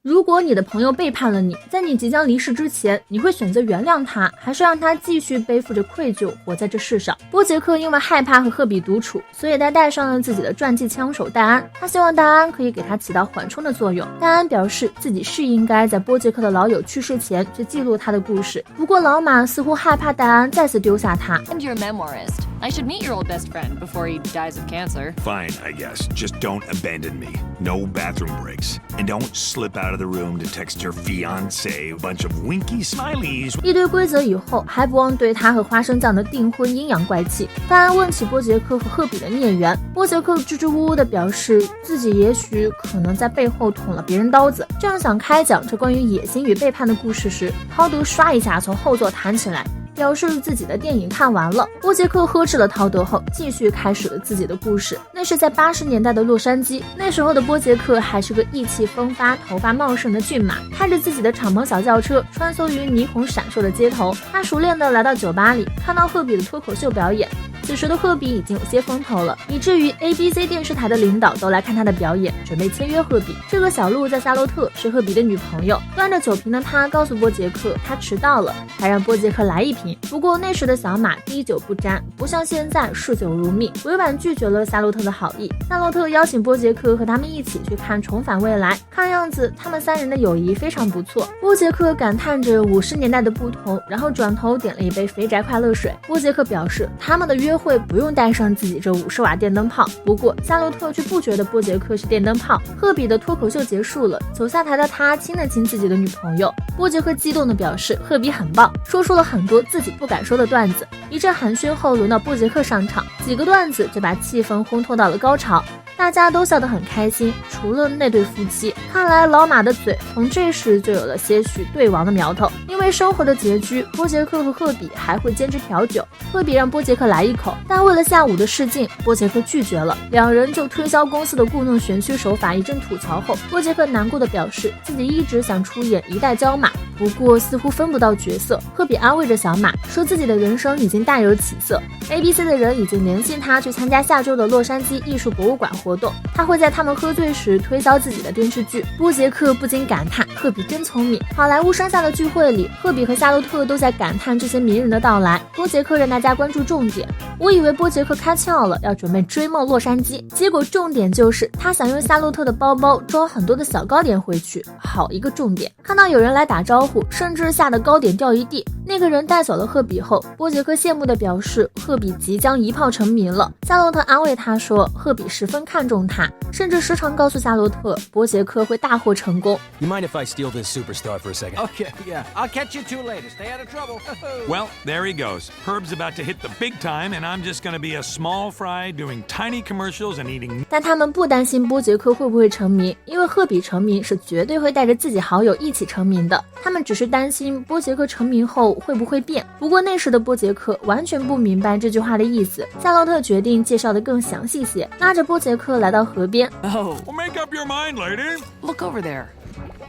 如果你的朋友背叛了你，在你即将离世之前，你会选择原谅他，还是让他继续背负着愧疚活在这世上？波杰克因为害怕和赫比独处，所以他带上了自己的传记枪手戴安，他希望戴安可以给他起到缓冲的作用。戴安表示自己是应该在波杰克的老友去世前去记录他的故事，不过老马似乎害怕戴安再次丢下他。 And you're a memoirist. I should meet your old best friend before he dies of cancer. Fine, I guess. Just don't abandon me. No bathroom breaks. And don't slip out of the room to text your fiancé a bunch of winky smileys. 一堆规则以后，还不忘对他和花生酱的订婚阴阳怪气。戴安问起波杰克和赫比的孽缘，波杰克支支吾吾地表示自己也许可能在背后捅了别人刀子。正想开讲这关于野心与背叛的故事时，陶德刷一下从后座弹起来，表示自己的电影看完了。波杰克呵斥了陶德后，继续开始了自己的故事。那是在80年代的洛杉矶，那时候的波杰克还是个意气风发、头发茂盛的骏马，开着自己的敞篷小轿车穿梭于霓虹闪烁的街头。他熟练地来到酒吧里，看到赫比的脱口秀表演。此时的赫比已经有些风头了，以至于 ABC 电视台的领导都来看他的表演，准备签约赫比。这个小鹿在夏洛特是赫比的女朋友，端着酒瓶的他告诉波杰克他迟到了，还让波杰克来一瓶。不过那时的小马滴酒不沾，不像现在嗜酒如命，委婉拒绝了夏洛特的好意。夏洛特邀请波杰克和他们一起去看《重返未来》，看样子他们三人的友谊非常不错。波杰克感叹着50年代的不同，然后转头点了一杯肥宅快乐水。波杰克表示他们的约会不用带上自己这50瓦电灯泡，不过夏洛特却不觉得波杰克是电灯泡。赫比的脱口秀结束了，走下台的他亲了亲自己的女朋友。波杰克激动地表示赫比很棒，说出了很多自己不敢说的段子。一阵寒暄后，轮到波杰克上场，几个段子就把气氛烘托到了高潮，大家都笑得很开心，除了那对夫妻。看来老马的嘴从这时就有了些许对王的苗头。因为生活的拮据，波杰克和赫比还会兼职调酒。赫比让波杰克来一口，但为了下午的试镜，波杰克拒绝了。两人就推销公司的故弄玄虚手法一阵吐槽后，波杰克难过地表示自己一直想出演一代骄马，不过似乎分不到角色。赫比安慰着小马，说自己的人生已经大有起色， ABC 的人已经联系他去参加下周的洛杉矶艺术博物馆活动，他会在他们喝醉时推销自己的电视剧。波杰克不禁感叹赫比真聪明。好莱坞山下的聚会里，赫比和夏洛特都在感叹这些名人的到来。波杰克让大家关注重点，我以为波杰克开窍了，要准备追梦洛杉矶，结果重点就是他想用夏洛特的包包装很多的小糕点回去。好一个重点。看到有人来打招呼，甚至吓得糕点掉一地。那个人带走了赫比后，波杰克羡慕地表示赫比即将一炮成名了。夏洛特安慰他说赫比十分看重他，甚至时常告诉夏洛特波杰克会大获成功。 You mind if I steal this superstar for a second? Okay, yeah. I'll catch you two later. Stay out of trouble. Well, there he goes. Herb's about to hit the big time, and I'm just gonna be a small fry doing tiny commercials and eating. 但他们不担心波杰克会不会成名，因为赫比成名是绝对会带着自己好友一起成名的。他们只是担心波杰克成名后会不会变。不过那时的波杰克完全不明白这句话的意思。夏洛特决定介绍得更详细些，拉着波杰克来到河边。Oh, Well, make up your mind, lady. look over there.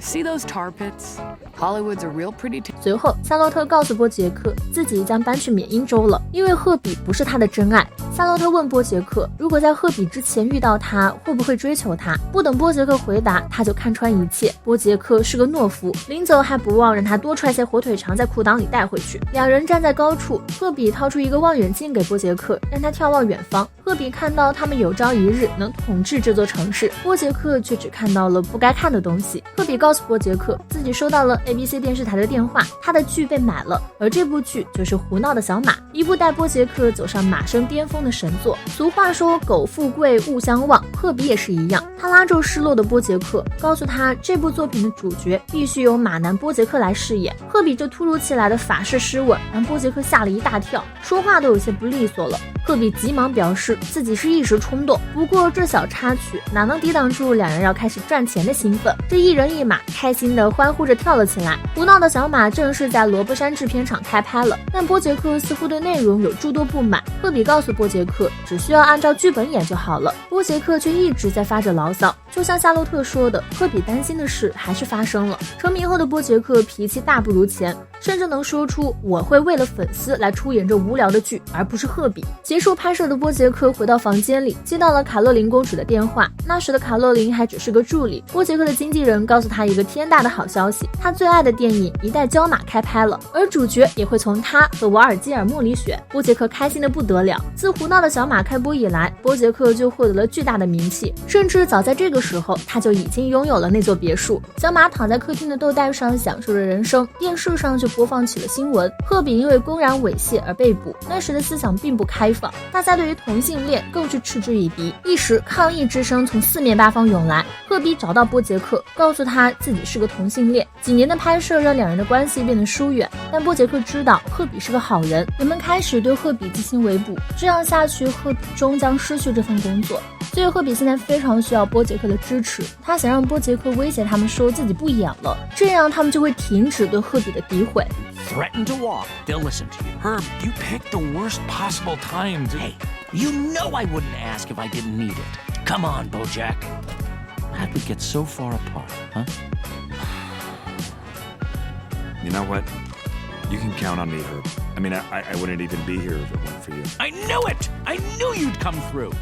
See those tar pits? Hollywood's a real pretty town. 随后夏洛特告诉波杰克自己将搬去缅因州了，因为赫比不是他的真爱。夏洛特问波杰克如果在赫比之前遇到他会不会追求他，不等波杰克回答他就看穿一切。波杰克是个懦夫，临走还不忘让他多揣些火腿肠在裤裆里带回去。两人站在高处，赫比掏出一个望远镜给波杰克，让他眺望远方。赫比看到他们有朝一日能统治这座城市，波杰克却只看到了不该看的东西。赫比告诉波杰克自己收到了 ABC 电视台的电话，他的剧被买了，而这部剧就是胡闹的小马，一部带波杰克走上马生巅峰的神作。俗话说苟富贵勿相忘，赫比也是一样，他拉住失落的波杰克，告诉他这部作品的主角必须由马男波杰克来饰演。赫比这突如其来的法式诗吻让波杰克吓了一大跳，说话都有些不利索了。赫比急忙表示自己是一时冲动，不过这小插曲哪能抵挡住两人要开始赚钱的兴奋。这一人一马开心地欢呼着跳了起来。胡闹的小马正式在罗伯山制片厂开拍了，但波杰克似乎对内容有诸多不满。赫比告诉波杰克只需要按照剧本演就好了，波杰克却一直在发着牢骚。就像夏洛特说的，赫比担心的事还是发生了。成名后的波杰克脾气大不如前，甚至能说出我会为了粉丝来出演这无聊的剧，而不是赫比。结束拍摄的波杰克回到房间里，接到了卡洛琳公主的电话。那时的卡洛琳还只是个助理。波杰克的经纪人告诉他一个天大的好消息，他最爱的电影《一代骄马》开拍了，而主角也会从他和瓦尔基尔莫里选。波杰克开心的不得了。自胡闹的小马开播以来，波杰克就获得了巨大的名气，甚至早在这个时候，他就已经拥有了那座别墅。小马躺在客厅的豆袋上享受着人生，电视上就播放起了新闻，赫比因为公然猥亵而被捕。那时的思想并不开放，大家对于同性恋更是嗤之以鼻，一时抗议之声从四面八方涌来。赫比找到波杰克，告诉他自己是个同性恋。几年的拍摄让两人的关系变得疏远，但波杰克知道赫比是个好人，人们开始对赫比进行围捕，这样下去赫比终将失去这份工作。所以赫比现在非常需要波杰克的支持，他想让波杰克威胁他们说自己不演了，这样他们就会停止对赫比的诋毁。 Threaten to walk, they'll listen to you. Herb, you picked the worst possible time to... Hey, you know I wouldn't ask if I didn't need it. Come on, Bojack. How'd we get so far apart, huh? You know what? You can count on me, Herb. I mean, I wouldn't even be here if it weren't for you. I knew it! I knew you'd come through.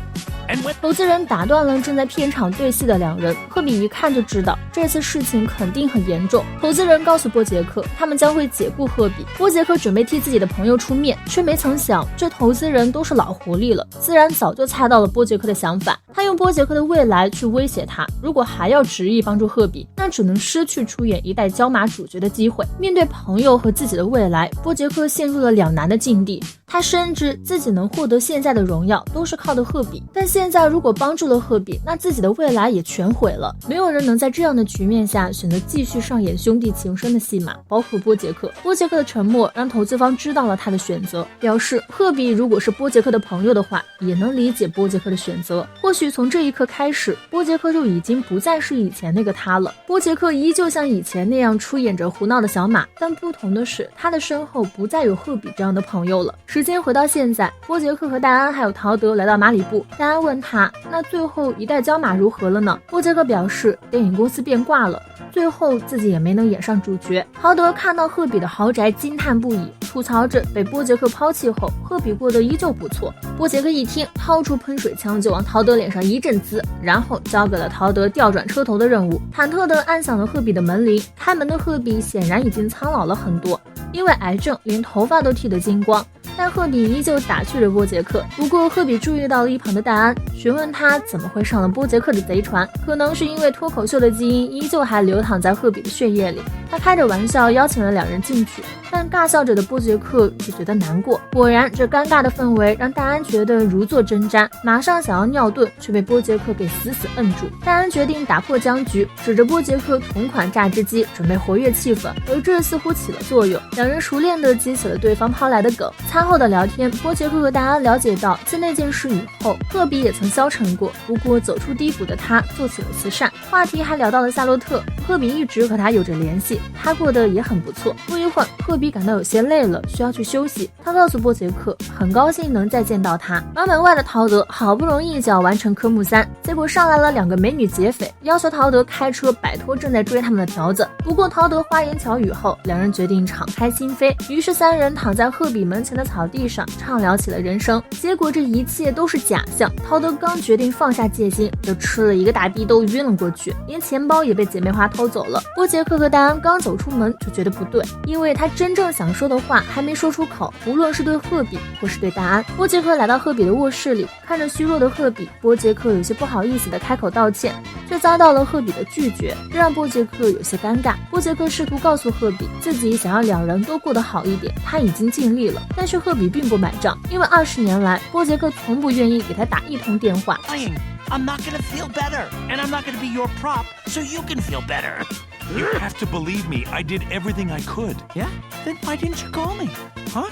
And when... 投资人打断了正在片场对戏的两人，赫比一看就知道这次事情肯定很严重。投资人告诉波杰克，他们将会解雇赫比。波杰克准备替自己的朋友出面，却没曾想这投资人都是老狐狸了，自然早就猜到了波杰克的想法。他用波杰克的未来去威胁他，如果还要执意帮助赫比，那只能失去出演一代骄马主角的机会。面对朋友和自己的未来，波杰克陷入了两难的境地。他深知自己能获得现在的荣耀都是靠的赫比，但现在如果帮助了赫比，那自己的未来也全毁了。没有人能在这样的局面下选择继续上演兄弟情深的戏码，包括波杰克。波杰克的沉默让投资方知道了他的选择，表示赫比如果是波杰克的朋友的话，也能理解波杰克的选择。或许从这一刻开始，波杰克就已经不再是以前那个他了。波杰克依旧像以前那样出演着胡闹的小马，但不同的是，他的身后不再有赫比这样的朋友了。时间回到现在，波杰克和戴安还有陶德来到马里布。戴安问他，那最后一代骄马如何了呢？波杰克表示，电影公司变卦了，最后自己也没能演上主角。陶德看到赫比的豪宅惊叹不已，吐槽着被波杰克抛弃后，赫比过得依旧不错。波杰克一听，掏出喷水枪就往陶德脸上一阵滋，然后交给了陶德调转车头的任务，忐忑地按响了赫比的门铃。开门的赫比显然已经苍老了很多，因为癌症连头发都剃得精光。但赫比依旧打趣着波杰克，不过赫比注意到了一旁的戴安，询问他怎么会上了波杰克的贼船，可能是因为脱口秀的基因依旧还流淌在赫比的血液里。他开着玩笑邀请了两人进去，但尬笑着的波杰克却觉得难过。果然，这尴尬的氛围让戴安觉得如坐针毡，马上想要尿遁，却被波杰克给死死摁住。戴安决定打破僵局，指着波杰克同款榨汁机，准备活跃气氛，而这似乎起了作用。两人熟练地激起了对方抛来的梗。餐后的聊天，波杰克和戴安了解到，自那件事以后，赫比也曾消沉过，不过走出低谷的他做起了慈善。话题还聊到了夏洛特，赫比一直和他有着联系，他过得也很不错。不一会儿，赫比感到有些累了，需要去休息。他告诉波杰克，很高兴能再见到他。而门外的陶德好不容易一脚完成科目3，结果上来了两个美女劫匪，要求陶德开车摆脱正在追他们的条子。不过陶德花言巧语后，两人决定敞开心扉，于是三人躺在赫比门前的草地上畅聊起了人生。结果这一切都是假象，陶德刚决定放下戒心，就吃了一个大逼兜晕了过去，连钱包也被姐妹花偷走了。波杰克和戴安刚走出门就觉得不对，因为他真正想说的话还没说出口，无论是对赫比或是对戴安。波杰克来到赫比的卧室里，看着虚弱的赫比，波杰克有些不好意思的开口道歉，却遭到了赫比的拒绝，这让波杰克有些尴尬。波杰克试图告诉赫比，自己想要两人都过得好一点，他已经尽力了，但是赫比并不买账，因为20年来，波杰克从不愿意给他打一通电话。I'm not gonna feel better, and I'm not gonna be your prop, so you can feel better. You have to believe me. I did everything I could. Yeah? Then why didn't you call me? Huh?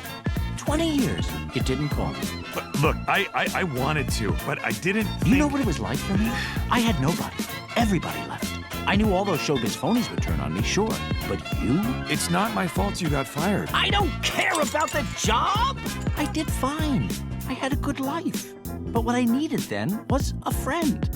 20 years you didn't call me. But look, I wanted to, but I didn't think... You know what it was like for me? I had nobody. Everybody left. I knew all those showbiz phonies would turn on me, sure. But you? It's not my fault you got fired. I don't care about the job! I did fine. I had a good life. But what I needed then was a friend.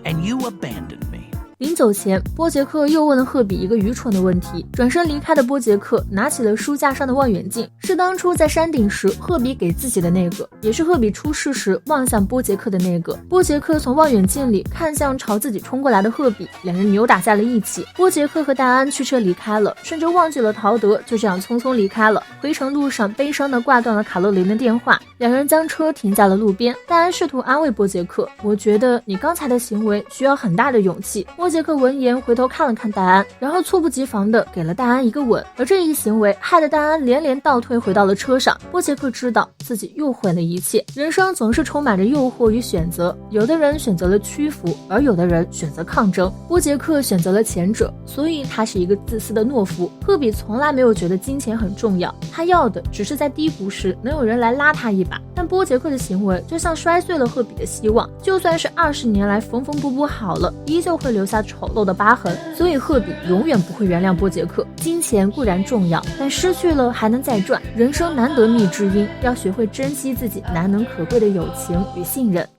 And you abandoned me. 临走前，波杰克又问了赫比一个愚蠢的问题。转身离开的波杰克拿起了书架上的望远镜，是当初在山顶时赫比给自己的那个，也是赫比出事时望向波杰克的那个。波杰克从望远镜里看向朝自己冲过来的赫比，两人扭打在了一起。波杰克和戴安驱车离开了，甚至忘记了陶德，就这样匆匆离开了。回程路上，悲伤地挂断了卡洛琳的电话，两人将车停在了路边。戴安试图安慰波杰克，我觉得你刚才的行为需要很大的勇气。波杰克闻言回头看了看戴安，然后猝不及防地给了戴安一个吻，而这一行为害得戴安连连倒退回到了车上。波杰克知道自己又毁了一切，人生总是充满着诱惑与选择，有的人选择了屈服，而有的人选择抗争。波杰克选择了前者，所以他是一个自私的懦夫。赫比从来没有觉得金钱很重要，他要的只是在低谷时能有人来拉他一把。但波杰克的行为就像摔碎了赫比的希望，就算是20年来缝缝补补好了，依旧会留下丑陋的疤痕。所以赫比永远不会原谅波杰克。金钱固然重要，但失去了还能再赚。人生难得觅知音，要学会珍惜自己难能可贵的友情与信任。